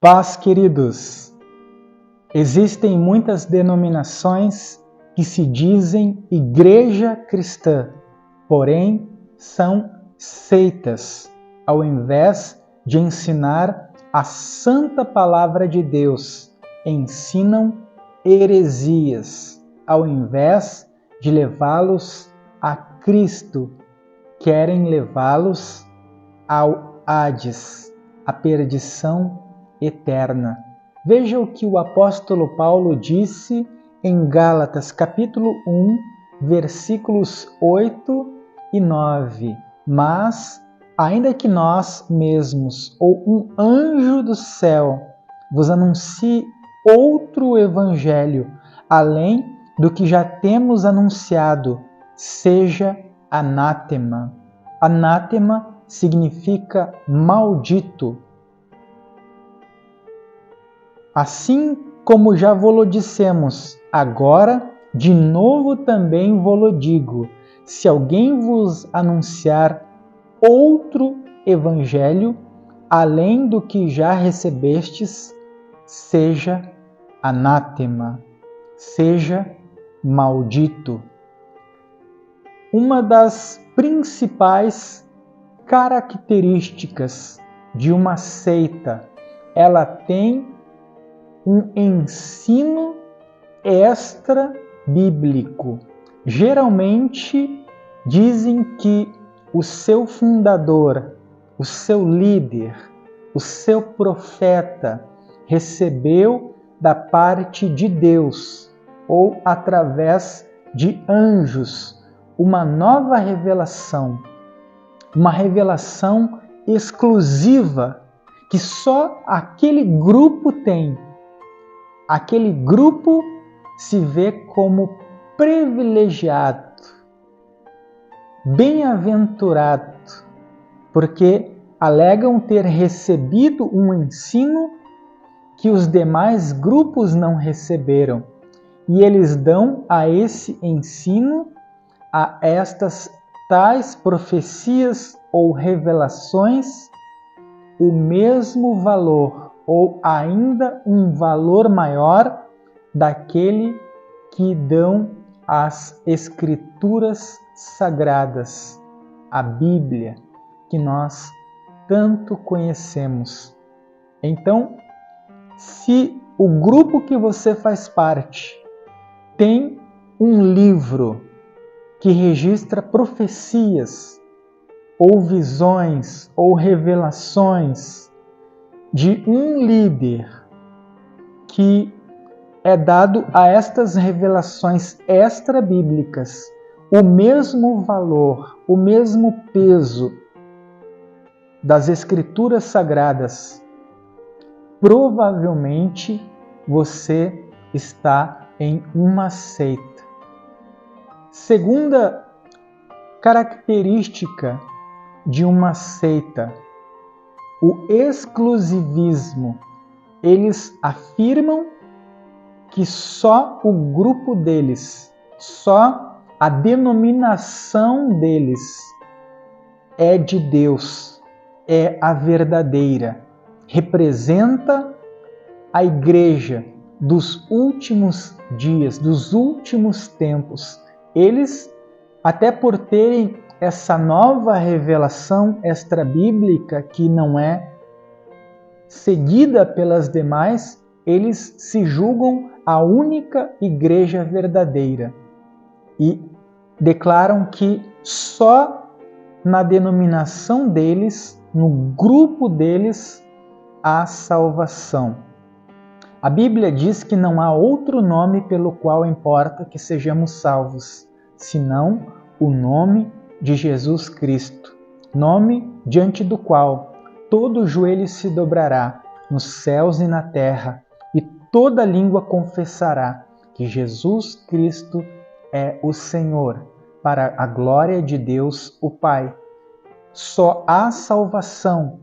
Paz, queridos! Existem muitas denominações que se dizem igreja cristã, porém são seitas, ao invés de ensinar a santa palavra de Deus, ensinam heresias, ao invés de levá-los a Cristo, querem levá-los ao Hades, a perdição eterna. Veja o que o apóstolo Paulo disse em Gálatas capítulo 1, versículos 8 e 9. Mas, ainda que nós mesmos ou um anjo do céu vos anuncie outro evangelho, além do que já temos anunciado, seja anátema. Anátema significa maldito. Assim como já vô-lo dissemos, agora de novo também vô-lo digo, se alguém vos anunciar outro evangelho, além do que já recebestes, seja anátema, seja maldito. Uma das principais características de uma seita, ela tem um ensino extra-bíblico. Geralmente dizem que o seu fundador, o seu líder, o seu profeta recebeu da parte de Deus ou através de anjos uma nova revelação, uma revelação exclusiva que só aquele grupo tem. Aquele grupo se vê como privilegiado, bem-aventurado, porque alegam ter recebido um ensino que os demais grupos não receberam, e eles dão a esse ensino, a estas tais profecias ou revelações, o mesmo valor, ou ainda um valor maior daquele que dão as Escrituras Sagradas, a Bíblia, que nós tanto conhecemos. Então, se o grupo que você faz parte tem um livro que registra profecias, ou visões, ou revelações de um líder que é dado a estas revelações extra-bíblicas o mesmo valor, o mesmo peso das Escrituras Sagradas, provavelmente você está em uma seita. Segunda característica de uma seita, o exclusivismo. Eles afirmam que só o grupo deles, só a denominação deles é de Deus, é a verdadeira, representa a igreja dos últimos dias, dos últimos tempos. Eles, até por terem essa nova revelação extra-bíblica que não é seguida pelas demais, eles se julgam a única igreja verdadeira e declaram que só na denominação deles, no grupo deles, há salvação. A Bíblia diz que não há outro nome pelo qual importa que sejamos salvos, senão o nome de Jesus Cristo, nome diante do qual todo joelho se dobrará, nos céus e na terra, e toda língua confessará que Jesus Cristo é o Senhor, para a glória de Deus, o Pai. Só há salvação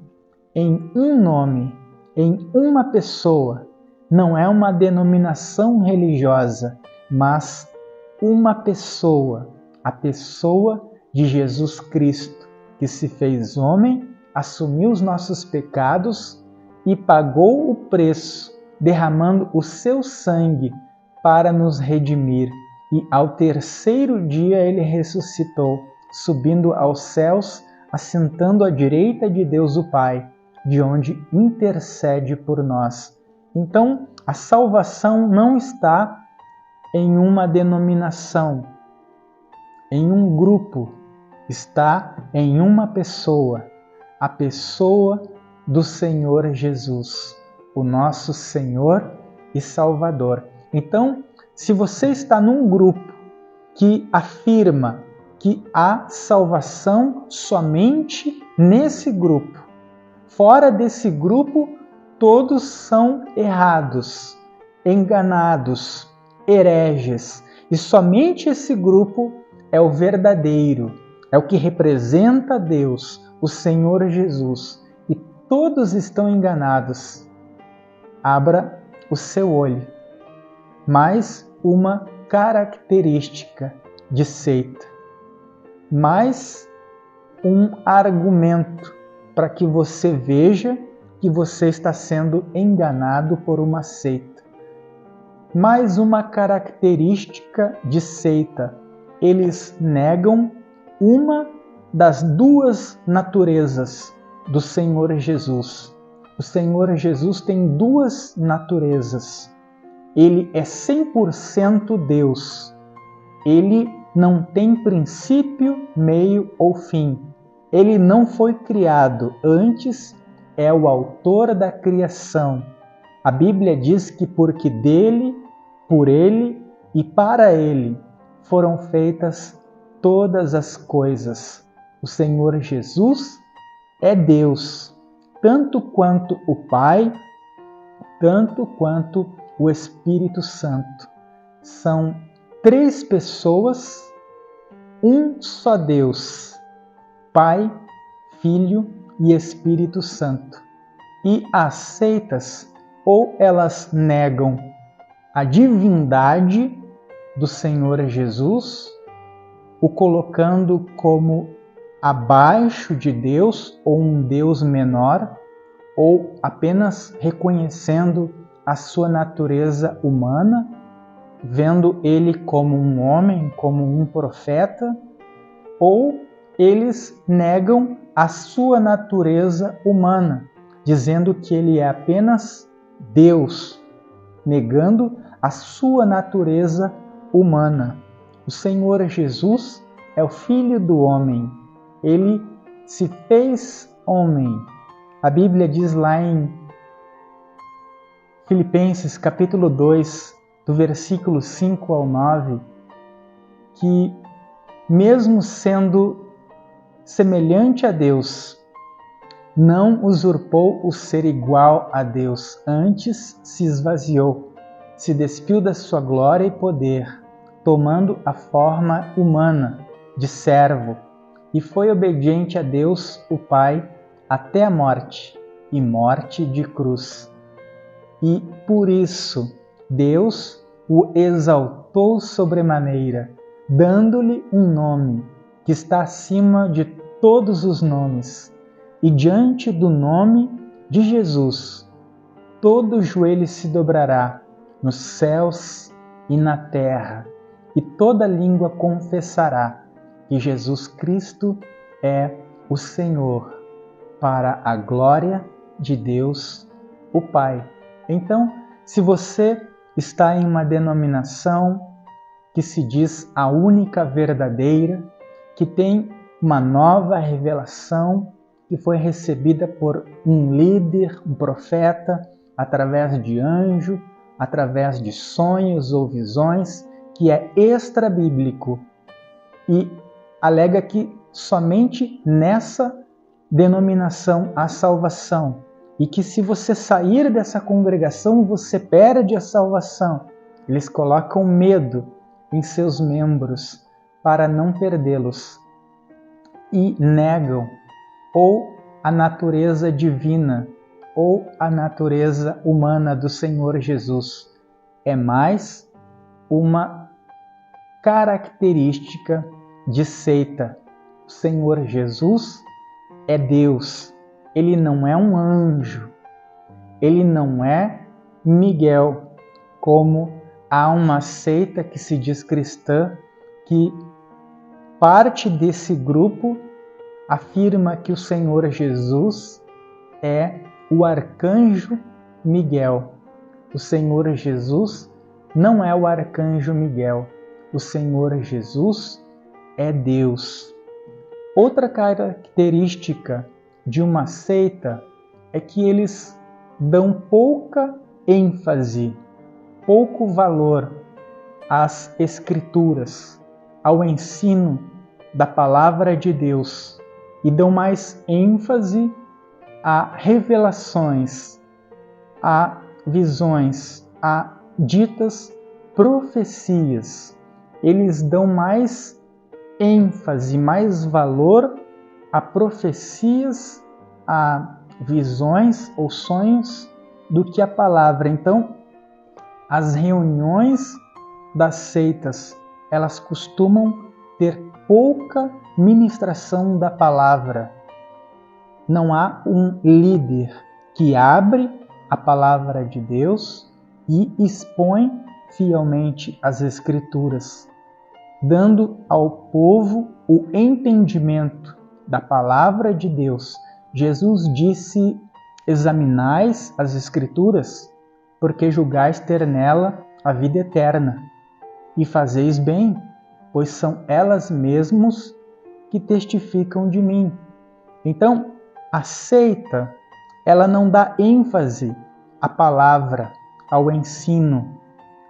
em um nome, em uma pessoa. Não é uma denominação religiosa, mas uma pessoa, a pessoa de Jesus Cristo, que se fez homem, assumiu os nossos pecados e pagou o preço, derramando o seu sangue para nos redimir. E ao terceiro dia ele ressuscitou, subindo aos céus, assentando à direita de Deus o Pai, de onde intercede por nós. Então, a salvação não está em uma denominação, em um grupo, está em uma pessoa, a pessoa do Senhor Jesus, o nosso Senhor e Salvador. Então, se você está num grupo que afirma que há salvação somente nesse grupo, fora desse grupo, todos são errados, enganados, hereges, e somente esse grupo é o verdadeiro, é o que representa Deus, o Senhor Jesus, e todos estão enganados. Abra o seu olho. Mais uma característica de seita, mais um argumento para que você veja que você está sendo enganado por uma seita. Mais uma característica de seita: eles negam uma das duas naturezas do Senhor Jesus. O Senhor Jesus tem duas naturezas. Ele é 100% Deus. Ele não tem princípio, meio ou fim. Ele não foi criado, antes é o autor da criação. A Bíblia diz que porque dele, por ele e para ele foram feitas todas as coisas. O Senhor Jesus é Deus, tanto quanto o Pai, tanto quanto o Espírito Santo. São três pessoas, um só Deus, Pai, Filho e Espírito Santo. E as seitas, ou elas negam a divindade do Senhor Jesus, o colocando como abaixo de Deus ou um Deus menor, ou apenas reconhecendo a sua natureza humana, vendo ele como um homem, como um profeta, ou eles negam a sua natureza humana, dizendo que ele é apenas Deus, negando a sua natureza humana. O Senhor Jesus é o Filho do homem. Ele se fez homem. A Bíblia diz lá em Filipenses capítulo 2, do versículo 5 ao 9, que mesmo sendo semelhante a Deus, não usurpou o ser igual a Deus, antes se esvaziou, se despiu da sua glória e poder, tomando a forma humana de servo, e foi obediente a Deus, o Pai, até a morte, e morte de cruz. E por isso Deus o exaltou sobremaneira, dando-lhe um nome que está acima de todos os nomes. E diante do nome de Jesus, todo joelho se dobrará, nos céus e na terra, e toda língua confessará que Jesus Cristo é o Senhor, para a glória de Deus, o Pai. Então, se você está em uma denominação que se diz a única verdadeira, que tem uma nova revelação que foi recebida por um líder, um profeta, através de anjo, através de sonhos ou visões, que é extra-bíblico, e alega que somente nessa denominação há salvação, e que se você sair dessa congregação, você perde a salvação. Eles colocam medo em seus membros para não perdê-los e negam ou a natureza divina ou a natureza humana do Senhor Jesus. É mais uma característica de seita. O Senhor Jesus é Deus. Ele não é um anjo. ele não é Miguel, como há uma seita que se diz cristã, que parte desse grupo afirma que o Senhor Jesus é o arcanjo Miguel. O Senhor Jesus não é o arcanjo Miguel. O Senhor Jesus é Deus. Outra característica de uma seita é que eles dão pouca ênfase, pouco valor às Escrituras, ao ensino da Palavra de Deus e dão mais ênfase a revelações, a visões, a ditas profecias. Eles dão mais ênfase, mais valor a profecias, a visões ou sonhos do que a palavra. Então, as reuniões das seitas, elas costumam ter pouca ministração da palavra. Não há um líder que abre a palavra de Deus e expõe fielmente as Escrituras, dando ao povo o entendimento da palavra de Deus. Jesus disse: examinais as Escrituras, porque julgais ter nela a vida eterna, e fazeis bem, pois são elas mesmas que testificam de mim. Então, a seita, ela não dá ênfase à palavra, ao ensino.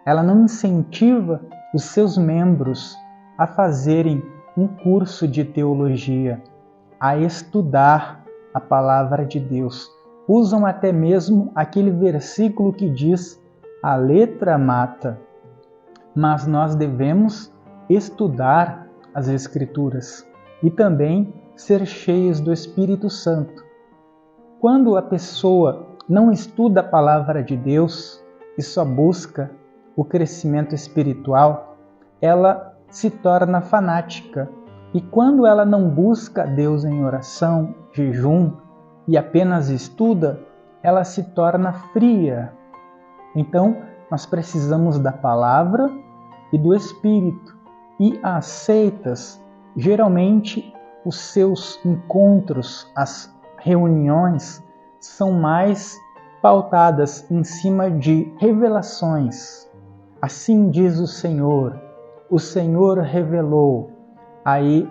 Ela não incentiva os seus membros a fazerem um curso de teologia, a estudar a palavra de Deus. Usam até mesmo aquele versículo que diz: a letra mata. Mas nós devemos estudar as Escrituras e também ser cheios do Espírito Santo. Quando a pessoa não estuda a palavra de Deus e só busca o crescimento espiritual, ela se torna fanática. E quando ela não busca Deus em oração, jejum e apenas estuda, ela se torna fria. Então, nós precisamos da palavra e do Espírito. E as seitas, geralmente, os seus encontros, as reuniões, são mais pautadas em cima de revelações. Assim diz o Senhor revelou. Aí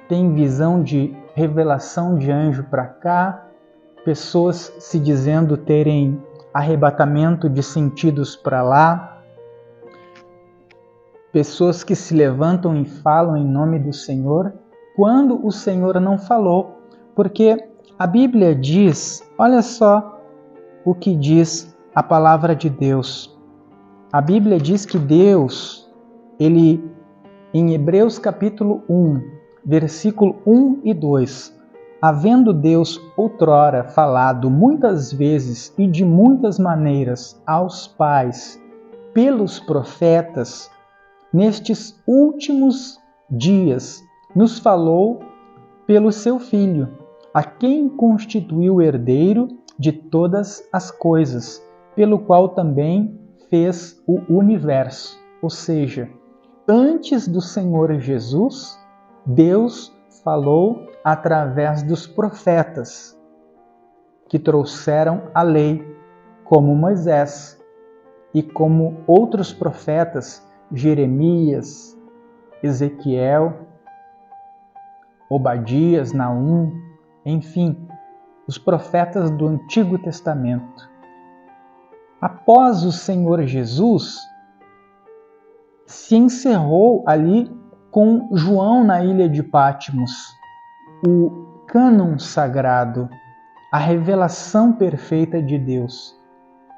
tem visão de revelação de anjo para cá, pessoas se dizendo terem arrebatamento de sentidos para lá, pessoas que se levantam e falam em nome do Senhor, quando o Senhor não falou, porque a Bíblia diz, olha só o que diz a palavra de Deus. A Bíblia diz que Deus, ele, em Hebreus capítulo 1, versículo 1 e 2, havendo Deus outrora falado muitas vezes e de muitas maneiras aos pais pelos profetas, nestes últimos dias nos falou pelo seu Filho, a quem constituiu herdeiro de todas as coisas, pelo qual também fez o universo. Ou seja, antes do Senhor Jesus, Deus falou através dos profetas que trouxeram a lei, como Moisés e como outros profetas, Jeremias, Ezequiel, Obadias, Naum, enfim, os profetas do Antigo Testamento. Após o Senhor Jesus, se encerrou ali com João na ilha de Patmos, o cânon sagrado, a revelação perfeita de Deus.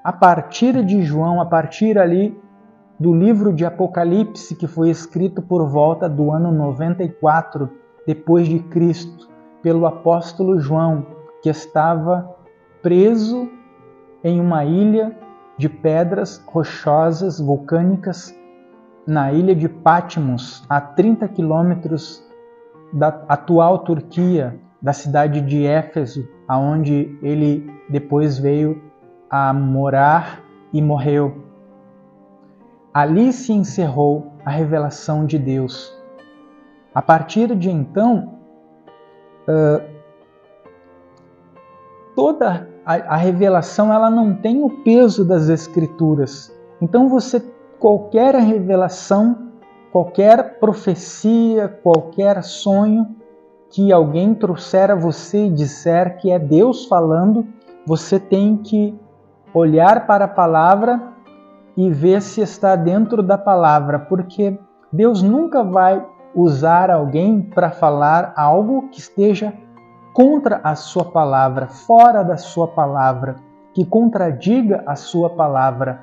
A partir de João, a partir ali do livro de Apocalipse, que foi escrito por volta do ano 94 depois de Cristo, pelo apóstolo João, que estava preso em uma ilha de pedras rochosas vulcânicas, na ilha de Patmos, a 30 quilômetros da atual Turquia, da cidade de Éfeso, aonde ele depois veio a morar e morreu. Ali se encerrou a revelação de Deus. A partir de então, toda a revelação ela não tem o peso das Escrituras. Então qualquer revelação, qualquer profecia, qualquer sonho que alguém trouxer a você e disser que é Deus falando, você tem que olhar para a palavra e ver se está dentro da palavra, porque Deus nunca vai usar alguém para falar algo que esteja contra a sua palavra, fora da sua palavra, que contradiga a sua palavra.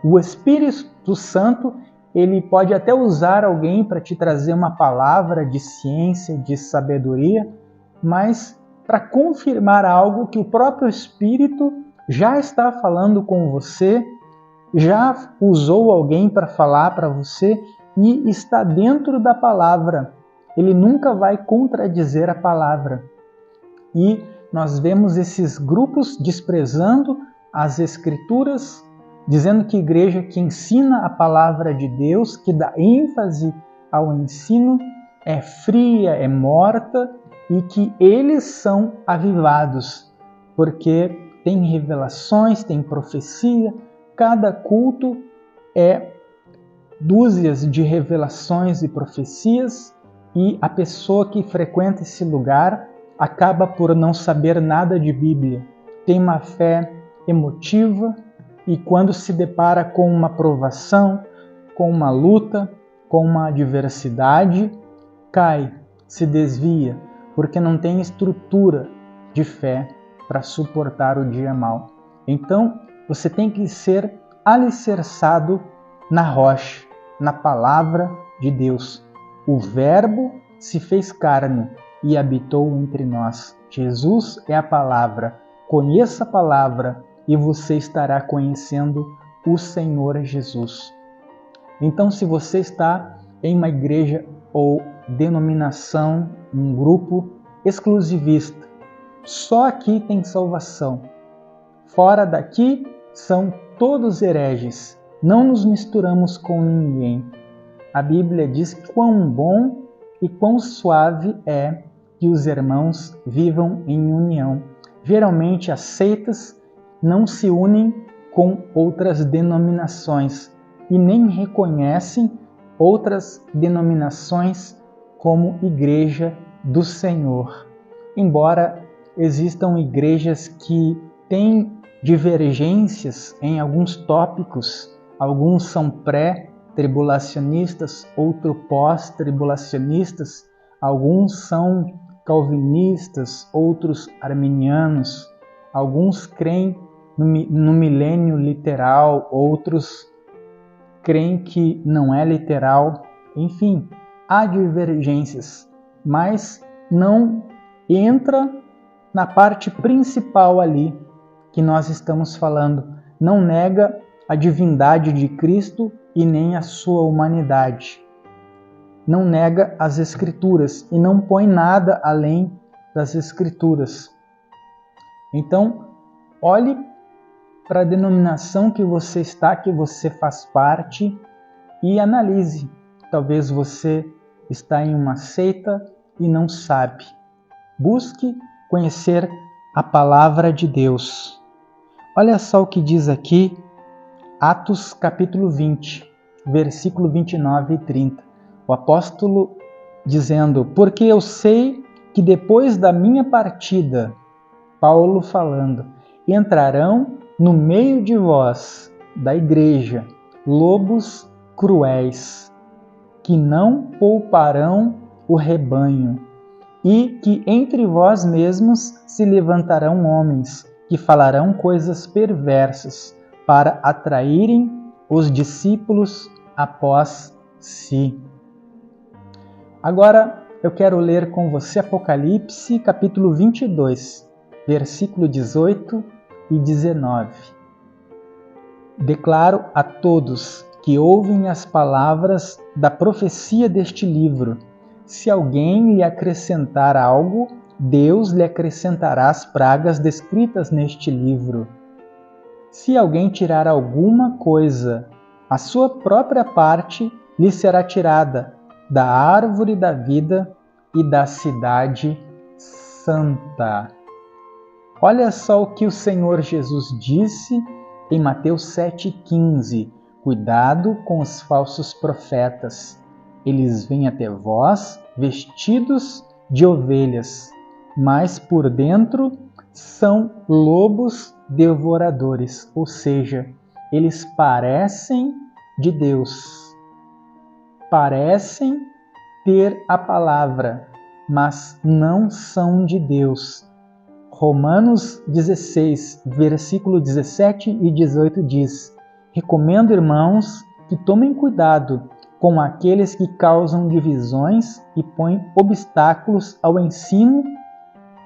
O Espírito Santo, ele pode até usar alguém para te trazer uma palavra de ciência, de sabedoria, mas para confirmar algo que o próprio Espírito já está falando com você, já usou alguém para falar para você e está dentro da palavra. Ele nunca vai contradizer a palavra. E nós vemos esses grupos desprezando as Escrituras, dizendo que a igreja que ensina a palavra de Deus, que dá ênfase ao ensino, é fria, é morta e que eles são avivados, porque tem revelações, tem profecia, cada culto é dúzias de revelações e profecias e a pessoa que frequenta esse lugar acaba por não saber nada de Bíblia. Tem uma fé emotiva e quando se depara com uma provação, com uma luta, com uma adversidade, cai, se desvia, porque não tem estrutura de fé para suportar o dia mau. Então, você tem que ser alicerçado na rocha, na palavra de Deus. O Verbo se fez carne e habitou entre nós. Jesus é a palavra. Conheça a palavra e você estará conhecendo o Senhor Jesus. Então, se você está em uma igreja ou denominação, um grupo exclusivista, só aqui tem salvação. Fora daqui são todos hereges. Não nos misturamos com ninguém. A Bíblia diz que quão bom e quão suave é que os irmãos vivam em união. Geralmente as seitas não se unem com outras denominações e nem reconhecem outras denominações como igreja do Senhor. Embora existam igrejas que têm divergências em alguns tópicos, alguns são pré-tribulacionistas, outros pós-tribulacionistas, alguns são calvinistas, outros arminianos, alguns creem no milênio literal, outros creem que não é literal. Enfim, há divergências, mas não entra na parte principal ali que nós estamos falando. Não nega a divindade de Cristo e nem a sua humanidade. Não nega as Escrituras e não põe nada além das Escrituras. Então, olhe para a denominação que você está, que você faz parte e analise. Talvez você está em uma seita e não sabe. Busque conhecer a palavra de Deus. Olha só o que diz aqui, Atos capítulo 20, versículo 29 e 30. O apóstolo dizendo: porque eu sei que depois da minha partida, Paulo falando, entrarão no meio de vós, da igreja, lobos cruéis, que não pouparão o rebanho, e que entre vós mesmos se levantarão homens que falarão coisas perversas para atraírem os discípulos após si. Agora eu quero ler com você Apocalipse capítulo 22, versículo 18 e 19. Declaro a todos que ouvem as palavras da profecia deste livro: se alguém lhe acrescentar algo, Deus lhe acrescentará as pragas descritas neste livro. Se alguém tirar alguma coisa, a sua própria parte lhe será tirada da árvore da vida e da cidade santa. Olha só o que o Senhor Jesus disse em Mateus 7,15. Cuidado com os falsos profetas. Eles vêm até vós vestidos de ovelhas, mas por dentro são lobos devoradores, ou seja, eles parecem de Deus, parecem ter a palavra, mas não são de Deus. Romanos 16, versículo 17 e 18 diz: recomendo, irmãos, que tomem cuidado com aqueles que causam divisões e põem obstáculos ao ensino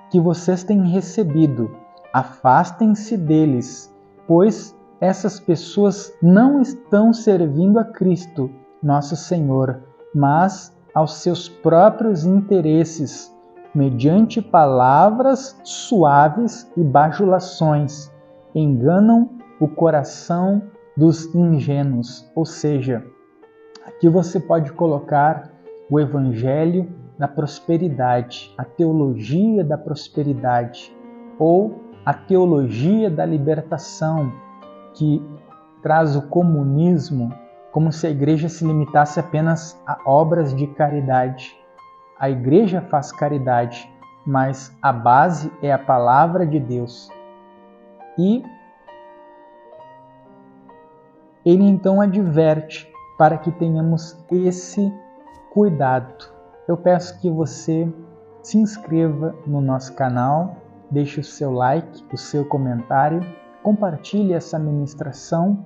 que vocês têm recebido. Afastem-se deles, pois essas pessoas não estão servindo a Cristo, nosso Senhor, mas aos seus próprios interesses, mediante palavras suaves e bajulações, enganam o coração dos ingênuos. Ou seja, aqui você pode colocar o Evangelho da prosperidade, a teologia da prosperidade, ou a teologia da libertação, que traz o comunismo, como se a igreja se limitasse apenas a obras de caridade. A igreja faz caridade, mas a base é a palavra de Deus. E ele então adverte para que tenhamos esse cuidado. Eu peço que você se inscreva no nosso canal, deixe o seu like, o seu comentário, compartilhe essa ministração